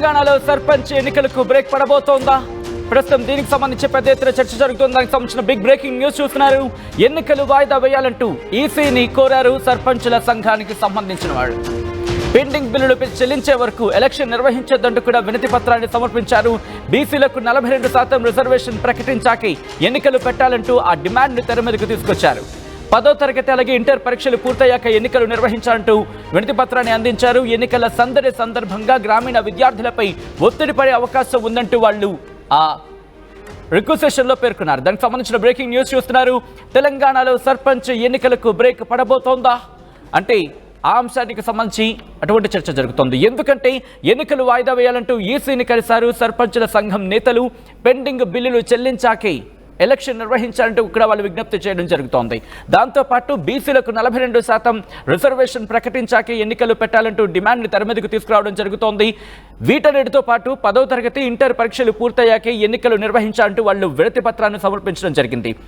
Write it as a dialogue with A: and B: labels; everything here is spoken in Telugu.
A: తెలంగాణలో సర్పంచ్ ఎన్నికలకు బ్రేక్ పడబోతోందా? ప్రస్తుతం దీనికి సంబంధించి పెద్ద ఎత్తున చర్చ జరుగుతోంది. దానికి సంబంధించిన బిగ్ బ్రేకింగ్ న్యూస్ చూస్తున్నారు. ఎన్నికలు వాయిదా వేయాలంటూ ఈసీని కోరారు సర్పంచుల సంఘానికి సంబంధించిన వాళ్ళు. పెండింగ్ బిల్లులు చెల్లించే వరకు ఎలక్షన్ నిర్వహించొద్దంటూ కూడా వినతి పత్రాన్ని సమర్పించారు. బీసీలకు 42% రిజర్వేషన్ ప్రకటించాకే ఎన్నికలు పెట్టాలంటూ ఆ డిమాండ్ను తెర మీదకు తీసుకొచ్చారు. 10వ తరగతి అలాగే ఇంటర్ పరీక్షలు పూర్తయ్యాక ఎన్నికలు నిర్వహించాలంటూ వినతి పత్రాన్ని అందించారు. ఎన్నికల సందడి సందర్భంగా గ్రామీణ విద్యార్థులపై ఒత్తిడి పడే అవకాశం ఉందంటూ వాళ్ళు ఆ రిక్వెస్ట్ సెషన్లో పేర్కొన్నారు. దానికి సంబంధించిన బ్రేకింగ్ న్యూస్ చూస్తున్నారు. తెలంగాణలో సర్పంచ్ ఎన్నికలకు బ్రేక్ పడబోతోందా అంటే ఆ అంశానికి సంబంధించి అటువంటి చర్చ జరుగుతోంది. ఎందుకంటే ఎన్నికలు వాయిదా వేయాలంటూ ఈసీని కలిశారు సర్పంచుల సంఘం నేతలు. పెండింగ్ బిల్లులు చెల్లించాకే ఎలక్షన్ నిర్వహించాలంటూ ఇక్కడ వాళ్ళు విజ్ఞప్తి చేయడం జరుగుతోంది. దాంతోపాటు బీసీలకు 42% రిజర్వేషన్ ప్రకటించాకే ఎన్నికలు పెట్టాలంటూ డిమాండ్ని తెర మీదకు తీసుకురావడం జరుగుతోంది. వీటన్నిటితో పాటు 10వ తరగతి ఇంటర్ పరీక్షలు పూర్తయ్యాకే ఎన్నికలు నిర్వహించాలంటూ వాళ్ళు వినతి పత్రాన్ని సమర్పించడం జరిగింది.